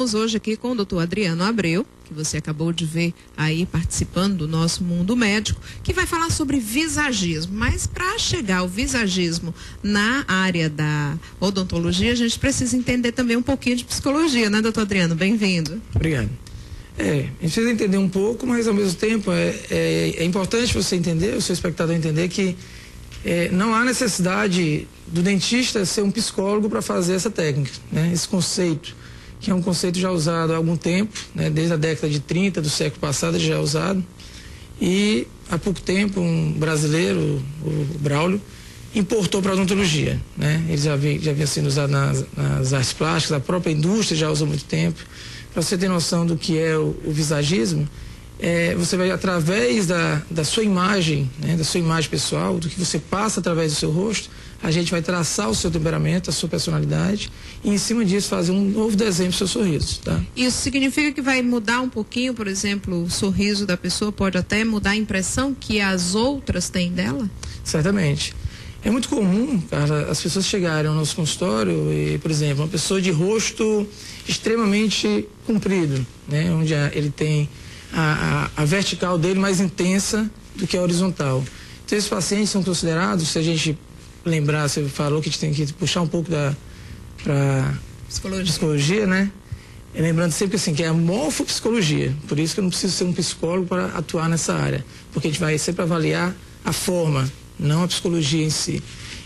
estamos hoje aqui com o Dr. Adriano Abreu, que você acabou de ver aí participando do nosso Mundo Médico, que vai falar sobre visagismo. Mas para chegar ao visagismo na área da odontologia, a gente precisa entender também um pouquinho de psicologia, né, doutor Adriano? Bem-vindo. Obrigado. A gente precisa entender um pouco, mas ao mesmo tempo é importante você entender, o seu espectador entender que não há necessidade do dentista ser um psicólogo para fazer essa técnica, né? Esse conceito, que é um conceito já usado há algum tempo, né? Desde a década de 30 do século passado já é usado, e há pouco tempo um brasileiro, o Braulio, importou para a odontologia, né? Ele já vinha sendo usado nas artes plásticas, a própria indústria já usa há muito tempo. Para você ter noção do que é o visagismo, você vai, através da sua imagem, né, da sua imagem pessoal, do que você passa através do seu rosto, a gente vai traçar o seu temperamento, a sua personalidade, e em cima disso fazer um novo desenho do seu sorriso, tá? Isso significa que vai mudar um pouquinho, por exemplo, o sorriso da pessoa pode até mudar a impressão que as outras têm dela? Certamente. É muito comum, cara, as pessoas chegarem ao nosso consultório e, por exemplo, uma pessoa de rosto extremamente comprido, né? Onde ele tem a vertical dele mais intensa do que a horizontal. Então, esses pacientes são considerados, se a gente lembrar, você falou que a gente tem que puxar um pouco para psicologia, né? Lembrando sempre assim, que é a morfopsicologia, por isso que eu não preciso ser um psicólogo para atuar nessa área, porque a gente vai sempre avaliar a forma, não a psicologia em si.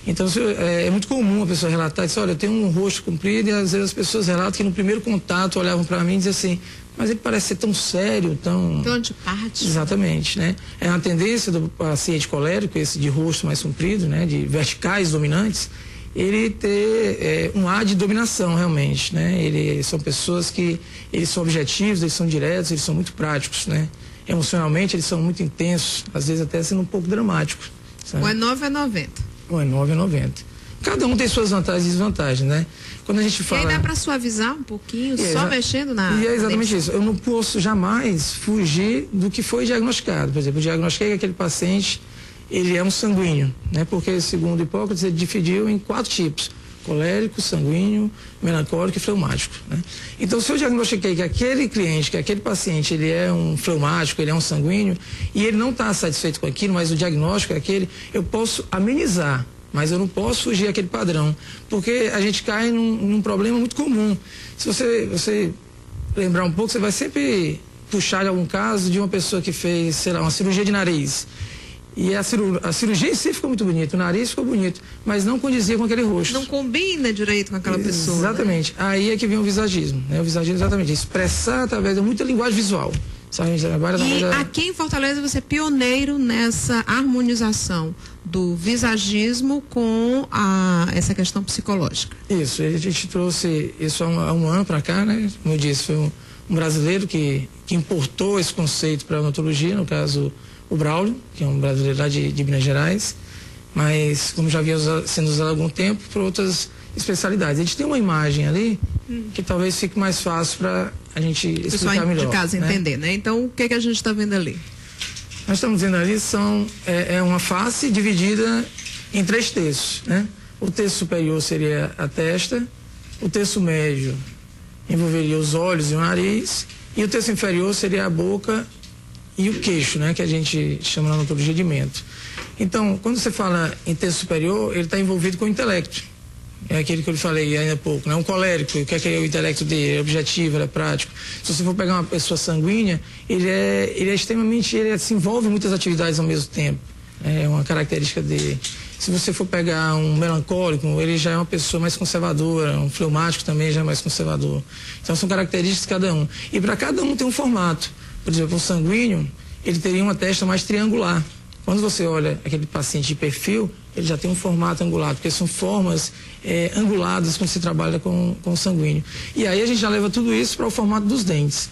Então, é muito comum a pessoa relatar, dizer, olha, eu tenho um rosto comprido, e às vezes as pessoas relatam que no primeiro contato olhavam para mim e diziam assim, mas ele parece ser tão sério, tão antipático. Exatamente, né? É uma tendência do paciente colérico, esse de rosto mais comprido, né, de verticais dominantes, ele ter um ar de dominação realmente, né? São pessoas que eles são objetivos, eles são diretos, eles são muito práticos, né? Emocionalmente eles são muito intensos, às vezes até sendo um pouco dramáticos. Sabe? O é 90. O é 90. Cada um tem suas vantagens e desvantagens, né? Quando a gente fala... E aí dá para suavizar um pouquinho, só mexendo na... E é exatamente isso. Eu não posso jamais fugir do que foi diagnosticado. Por exemplo, eu diagnostiquei que aquele paciente, ele é um sanguíneo, né? Porque, segundo Hipócrates, ele dividiu em 4 tipos. Colérico, sanguíneo, melancólico e fleumático, né? Então, se eu diagnostiquei que aquele cliente, que aquele paciente, ele é um fleumático, ele é um sanguíneo, e ele não está satisfeito com aquilo, mas o diagnóstico é aquele, eu posso amenizar, mas eu não posso fugir daquele padrão, porque a gente cai num problema muito comum. Se você lembrar um pouco, você vai sempre puxar algum caso de uma pessoa que fez, sei lá, uma cirurgia de nariz. E a cirurgia em si ficou muito bonita, o nariz ficou bonito, mas não condizia com aquele rosto. Não combina direito com aquela pessoa. Exatamente. Né? Aí é que vem o visagismo, né? O visagismo é exatamente expressar através de muita linguagem visual. Sabe? E aqui em Fortaleza você é pioneiro nessa harmonização do visagismo com essa questão psicológica. Isso, a gente trouxe isso há um ano para cá, né? Como eu disse, foi um brasileiro que importou esse conceito para a odontologia, no caso o Braulio, que é um brasileiro lá de Minas Gerais, mas como já havia sendo usado há algum tempo, para outras especialidades. A gente tem uma imagem ali que talvez fique mais fácil para a gente explicar melhor. De casa entender, né? Então, o que a gente está vendo ali? Nós estamos vendo ali uma face dividida em 3 terços, né? O terço superior seria a testa, o terço médio envolveria os olhos e o nariz, e o terço inferior seria a boca e o queixo, né, que a gente chama na odontologia de mento. Então, quando você fala em terço superior, ele está envolvido com o intelecto. É aquele que eu lhe falei ainda há pouco, né? Um colérico, o que é o intelecto dele? É objetivo, ele é prático. Se você for pegar uma pessoa sanguínea, ele é extremamente, ele se envolve em muitas atividades ao mesmo tempo. É uma característica dele. Se você for pegar um melancólico, ele já é uma pessoa mais conservadora, um fleumático também já é mais conservador. Então, são características de cada um. E para cada um tem um formato. Por exemplo, o sanguíneo, ele teria uma testa mais triangular. Quando você olha aquele paciente de perfil, ele já tem um formato angular, porque são formas anguladas quando se trabalha com o sanguíneo. E aí a gente já leva tudo isso para o formato dos dentes.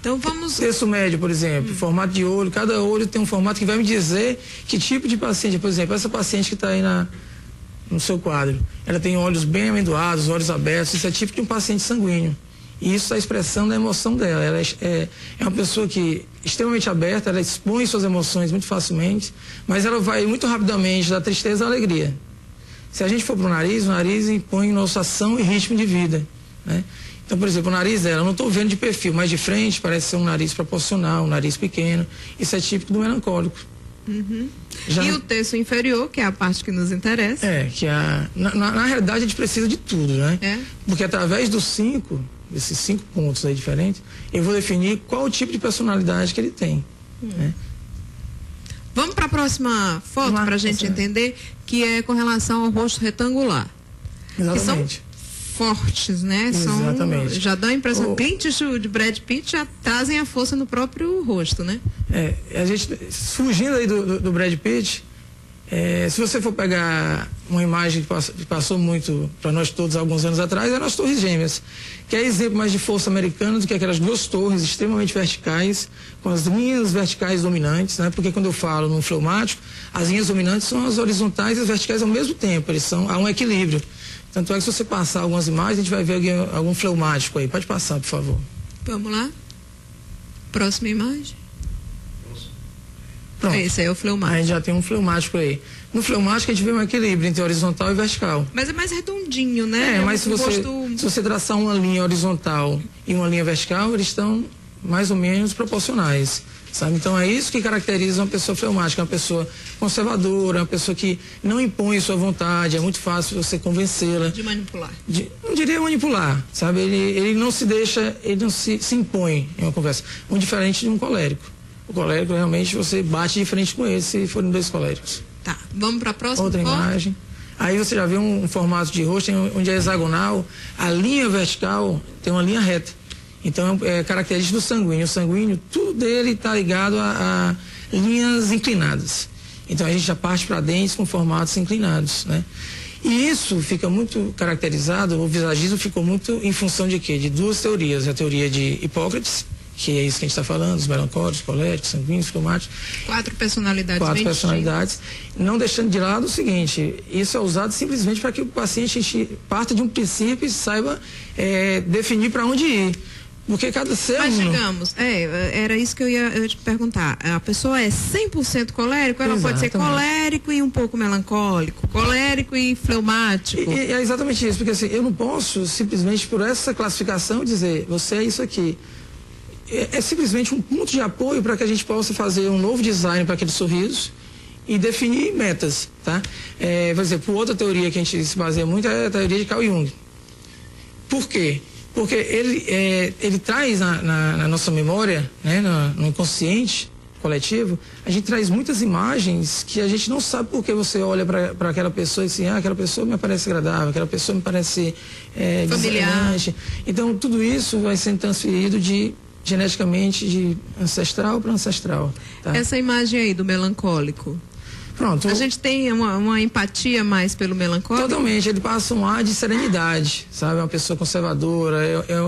Então vamos... Terço médio, por exemplo, formato de olho, cada olho tem um formato que vai me dizer que tipo de paciente. Por exemplo, essa paciente que está aí no seu quadro, ela tem olhos bem amendoados, olhos abertos, isso é tipo de um paciente sanguíneo. E isso é a expressão da emoção dela. Ela é uma pessoa que extremamente aberta, ela expõe suas emoções muito facilmente, mas ela vai muito rapidamente da tristeza à alegria. Se a gente for para o nariz impõe nossa ação e ritmo de vida, né? Então, por exemplo, o nariz dela, eu não estou vendo de perfil, mas de frente parece ser um nariz proporcional, um nariz pequeno. Isso é típico do melancólico. Uhum. E o terço inferior, que é a parte que nos interessa? Na realidade a gente precisa de tudo, né? Porque através desses 5 pontos aí diferentes, eu vou definir qual o tipo de personalidade que ele tem. Né? Vamos para a próxima foto para a gente entender, que é com relação ao rosto retangular. Exatamente. Que são fortes, né? Exatamente. Já dá a impressão. Clint Eastwood de Brad Pitt já trazem a força no próprio rosto, né? A gente, fugindo aí do Brad Pitt, se você for pegar uma imagem que passou muito para nós todos há alguns anos atrás, eram as Torres Gêmeas, que é exemplo mais de força americana do que aquelas 2 torres extremamente verticais, com as linhas verticais dominantes, né? Porque quando eu falo no fleumático, as linhas dominantes são as horizontais e as verticais ao mesmo tempo, há um equilíbrio. Tanto é que se você passar algumas imagens, a gente vai ver algum fleumático aí. Pode passar, por favor. Vamos lá. Próxima imagem. Pronto. Esse aí é o fleumático. A gente já tem um fleumático aí. No fleumático a gente vê um equilíbrio entre horizontal e vertical. Mas é mais redondinho, né? Mas se você traçar uma linha horizontal e uma linha vertical, eles estão mais ou menos proporcionais. Sabe? Então é isso que caracteriza uma pessoa fleumática, uma pessoa conservadora, uma pessoa que não impõe sua vontade, é muito fácil você convencê-la. De manipular. Não diria manipular, sabe? Ele não se deixa, ele não se impõe em uma conversa. Muito diferente de um colérico. O colérico realmente você bate de frente com ele se forem 2 coléricos. Tá, vamos para a próxima outra imagem. Aí você já vê um formato de rosto onde é hexagonal, a linha vertical tem uma linha reta. Então, é característica do sanguíneo. O sanguíneo, tudo dele está ligado a linhas inclinadas. Então, a gente já parte para dentes com formatos inclinados, né? E isso fica muito caracterizado, o visagismo ficou muito em função de quê? De 2 teorias. A teoria de Hipócrates, que é isso que a gente está falando, os melancólicos, coléricos, sanguíneos, fleumáticos. 4 personalidades. 4 personalidades. Não deixando de lado o seguinte, isso é usado simplesmente para que o paciente parta de um princípio e saiba definir para onde ir. Porque cada ser Mas digamos, era isso que eu ia te perguntar. A pessoa é 100% colérico, ela pode ser colérico e um pouco melancólico, colérico e fleumático. E é exatamente isso, porque assim, eu não posso simplesmente por essa classificação dizer, você é isso aqui. É simplesmente um ponto de apoio para que a gente possa fazer um novo design para aquele sorriso e definir metas, tá? Por exemplo, outra teoria que a gente se baseia muito é a teoria de Carl Jung. Por quê? Porque ele traz na nossa memória, né, no inconsciente coletivo, a gente traz muitas imagens que a gente não sabe por que você olha para aquela pessoa e assim, aquela pessoa me parece agradável, aquela pessoa me parece familiar. Então, tudo isso vai sendo transferido geneticamente de ancestral para ancestral. Tá? Essa imagem aí do melancólico. Pronto. A gente tem uma empatia mais pelo melancólico? Totalmente, ele passa um ar de serenidade, sabe? É uma pessoa conservadora, é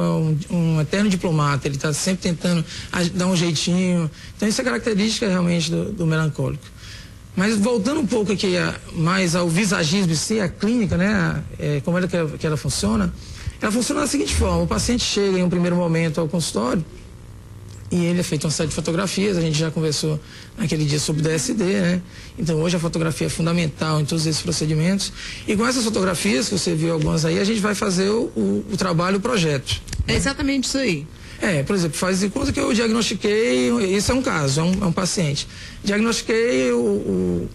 um eterno diplomata, ele está sempre tentando dar um jeitinho. Então isso é característica realmente do melancólico. Mas voltando um pouco aqui mais ao visagismo em si, a clínica, né? Como é que ela funciona? Ela funciona da seguinte forma, o paciente chega em um primeiro momento ao consultório, e ele é feito uma série de fotografias, a gente já conversou naquele dia sobre DSD, né? Então hoje a fotografia é fundamental em todos esses procedimentos. E com essas fotografias, que você viu algumas aí, a gente vai fazer o trabalho, o projeto. É exatamente isso aí. Por exemplo, faz de conta que eu diagnostiquei, isso é um caso, é um paciente. Diagnostiquei o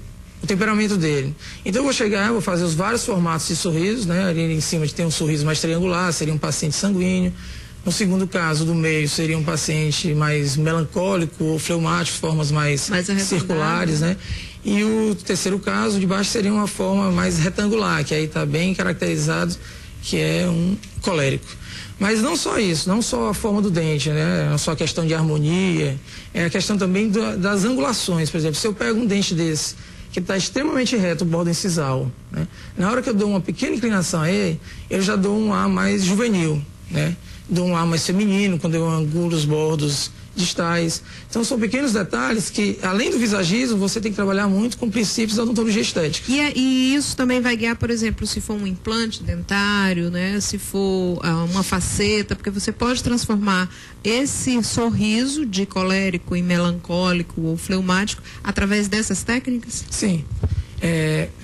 temperamento dele. Então eu vou chegar, vou fazer os vários formatos de sorrisos, né? Ali em cima tem um sorriso mais triangular, seria um paciente sanguíneo. No segundo caso, do meio, seria um paciente mais melancólico ou fleumático, formas mais circulares, né? E o terceiro caso, de baixo, seria uma forma mais retangular, que aí está bem caracterizado, que é um colérico. Mas não só isso, não só a forma do dente, né? Não só a questão de harmonia, é a questão também das angulações. Por exemplo, se eu pego um dente desse, que está extremamente reto, o bordo incisal, né? Na hora que eu dou uma pequena inclinação a ele, eu já dou um ar mais juvenil, né? Dou um ar mais feminino quando eu angulo os bordos distais. Então são pequenos detalhes que, além do visagismo, você tem que trabalhar muito com princípios da odontologia estética. E isso também vai guiar, por exemplo, se for um implante dentário, né? Se for uma faceta, porque você pode transformar esse sorriso de colérico em melancólico ou fleumático através dessas técnicas? Sim.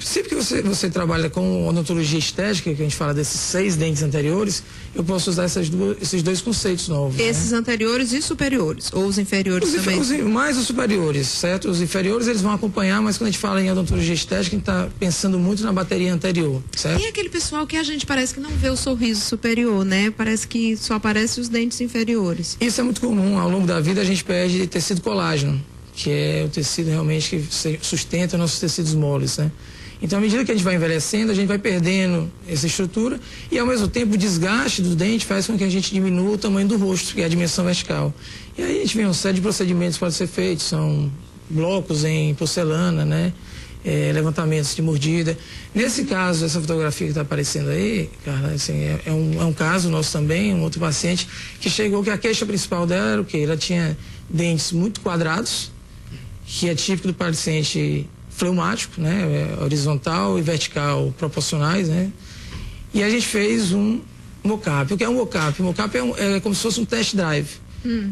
Sempre que você trabalha com odontologia estética, que a gente fala desses 6 dentes anteriores, eu posso usar esses dois conceitos novos. Esses anteriores e superiores, ou os inferiores também? Mais os superiores, certo? Os inferiores eles vão acompanhar, mas quando a gente fala em odontologia estética, a gente está pensando muito na bateria anterior, certo? Tem aquele pessoal que a gente parece que não vê o sorriso superior, né? Parece que só aparecem os dentes inferiores. Isso é muito comum. Ao longo da vida a gente perde tecido colágeno, que é o tecido realmente que sustenta nossos tecidos moles, né? Então, à medida que a gente vai envelhecendo, a gente vai perdendo essa estrutura e, ao mesmo tempo, o desgaste do dente faz com que a gente diminua o tamanho do rosto, que é a dimensão vertical. E aí a gente vê uma série de procedimentos que podem ser feitos, são blocos em porcelana, né? Levantamentos de mordida. Nesse caso, essa fotografia que está aparecendo aí, cara, assim, é um caso nosso também, um outro paciente que chegou que a queixa principal dela era o quê? Ela tinha dentes muito quadrados, que é típico do paciente fleumático, né? Horizontal e vertical proporcionais, né? E a gente fez um mockup. O que é um mockup? O mockup é como se fosse um test drive.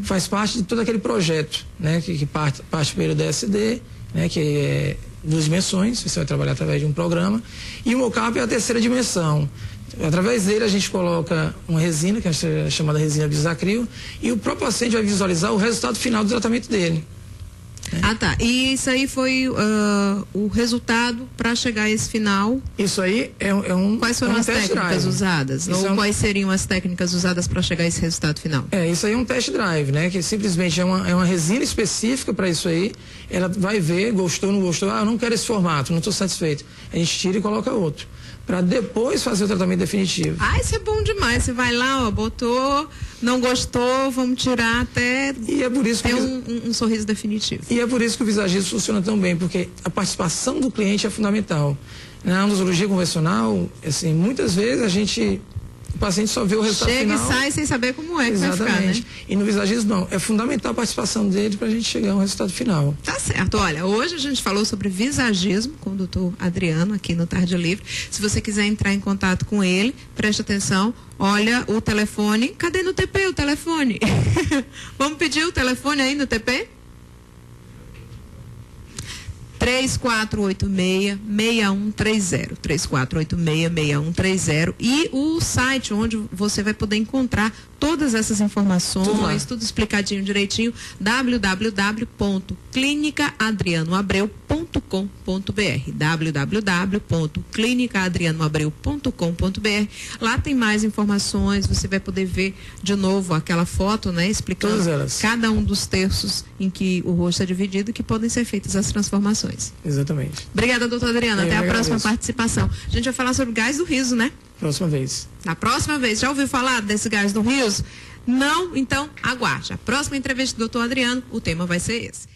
Faz parte de todo aquele projeto, né? Que parte pelo DSD, né? Que é 2 dimensões, você vai trabalhar através de um programa. E o mockup é a 3ª dimensão. Através dele a gente coloca uma resina, que é chamada resina bisacril, e o próprio paciente vai visualizar o resultado final do tratamento dele. Ah, tá. E isso aí foi o resultado para chegar a esse final? Isso aí é um Quais foram as técnicas usadas? Ou quais seriam as técnicas usadas para chegar a esse resultado final? Isso aí é um test drive, né? Que simplesmente é uma resina específica para isso aí. Ela vai ver, gostou, não gostou. Eu não quero esse formato, não estou satisfeito. A gente tira e coloca outro, para depois fazer o tratamento definitivo. Isso é bom demais. Você vai lá, botou, não gostou, vamos tirar até ter um sorriso definitivo. E é por isso que o visagismo funciona tão bem, porque a participação do cliente é fundamental. Na odontologia convencional, assim, muitas vezes o paciente só vê o resultado final. Chega e sai sem saber como é que vai ficar, né? E no visagismo não, é fundamental a participação dele para a gente chegar ao resultado final. Tá certo. Olha, hoje a gente falou sobre visagismo com o doutor Adriano aqui no Tarde Livre. Se você quiser entrar em contato com ele, preste atenção, olha o telefone. Cadê no TP o telefone? Vamos pedir o telefone aí no TP? 3486-6130, 3486-6130 e o site onde você vai poder encontrar todas essas informações, tudo explicadinho direitinho, www.clinicaadrianoabreu.com.br, www.clinicaadrianoabreu.com.br. Lá tem mais informações, você vai poder ver de novo aquela foto, né, explicando cada um dos terços em que o rosto é dividido, que podem ser feitas as transformações. Exatamente. Obrigada, doutor Adriano. Até a próxima participação. A gente vai falar sobre gás do riso, né? Próxima vez. Na próxima vez. Já ouviu falar desse gás do riso? Não? Então, aguarde. A próxima entrevista do doutor Adriano, o tema vai ser esse.